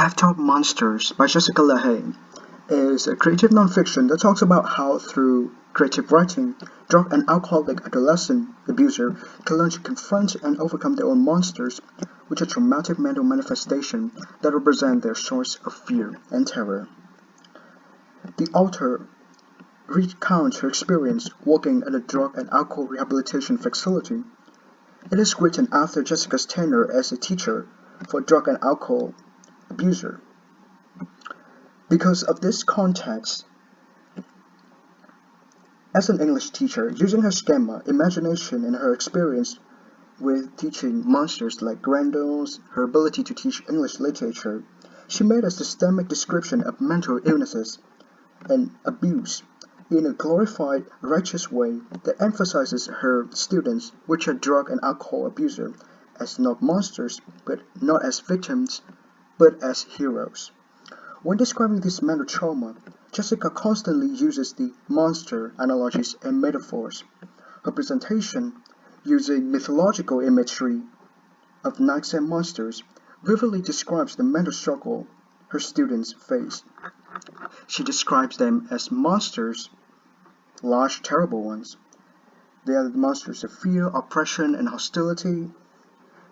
I've Taught Monsters by Jessica LaHaye is a creative nonfiction that talks about how, through creative writing, drug and alcoholic adolescent abuser can learn to confront and overcome their own monsters, which are traumatic mental manifestation that represent their source of fear and terror. The author recounts her experience working at a drug and alcohol rehabilitation facility. It is written after Jessica's tenure as a teacher for drug and alcohol abuser. Because of this context, as an English teacher, using her schema, imagination, and her experience with teaching monsters like Grendel's, her ability to teach English literature, she made a systemic description of mental illnesses and abuse in a glorified, righteous way that emphasizes her students, which are drug and alcohol abusers, as not monsters, but not as victims, but as heroes. When describing this mental trauma, Jessica constantly uses the monster analogies and metaphors. Her presentation, using mythological imagery of knights and monsters, vividly describes the mental struggle her students face. She describes them as monsters, large, terrible ones. They are the monsters of fear, oppression, and hostility.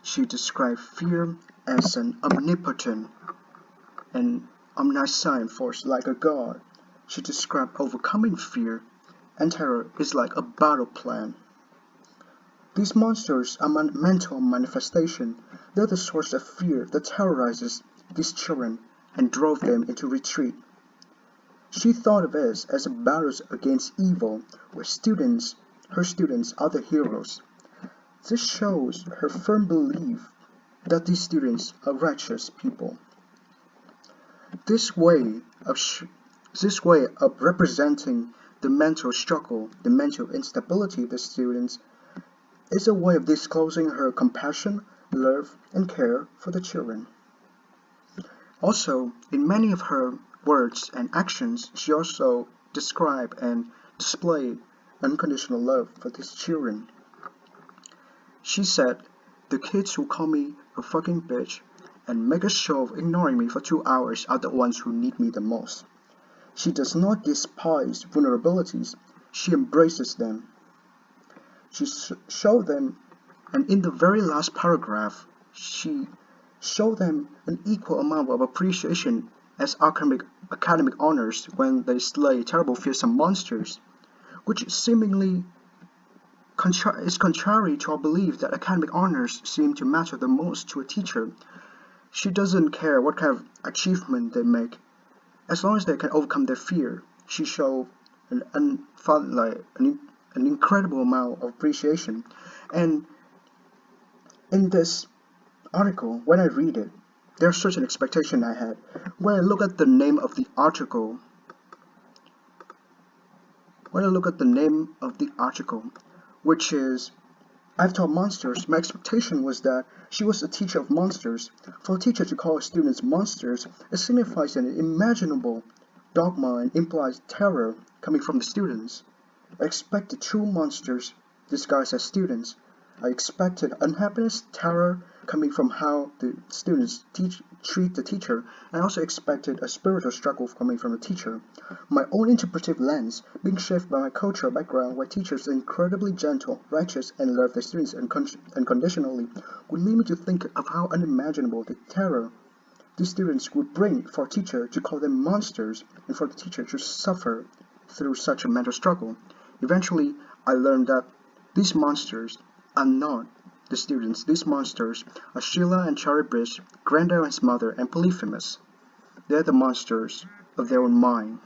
She describes fear as an omnipotent and omniscient force like a god. She described overcoming fear and terror is like a battle plan. These monsters are mental manifestation. They're the source of fear that terrorizes these children and drove them into retreat. She thought of it as a battle against evil, where her students, are the heroes. This shows her firm belief that these students are righteous people. This way of representing the mental struggle, the mental instability of the students, is a way of disclosing her compassion, love, and care for the children. Also, in many of her words and actions, she also described and displayed unconditional love for these children. She said, "The kids who call me a fucking bitch and make a show of ignoring me for 2 hours are the ones who need me the most." She does not despise vulnerabilities, she embraces them. She showed them, and in the very last paragraph, she showed them an equal amount of appreciation as academic honors when they slay terrible fearsome monsters, which seemingly is contrary to our belief that academic honors seem to matter the most to a teacher. She doesn't care what kind of achievement they make, as long as they can overcome their fear. She showed an incredible amount of appreciation. And in this article, when I read it, there are certain expectations I had. When I look at the name of the article, which is I've Taught Monsters, my expectation was that she was a teacher of monsters. For a teacher to call students monsters, it signifies an unimaginable dogma and implies terror coming from the students. I expected true monsters disguised as students. I expected unhappiness, terror coming from how the students treat the teacher. I also expected a spiritual struggle coming from the teacher. My own interpretive lens, being shaped by my cultural background where teachers are incredibly gentle, righteous, and love their students unconditionally, would lead me to think of how unimaginable the terror these students would bring for a teacher to call them monsters and for the teacher to suffer through such a mental struggle. Eventually, I learned that these monsters are not the students. These monsters are Sheila and Charybdis, Grendel and his mother, and Polyphemus. They're the monsters of their own mind.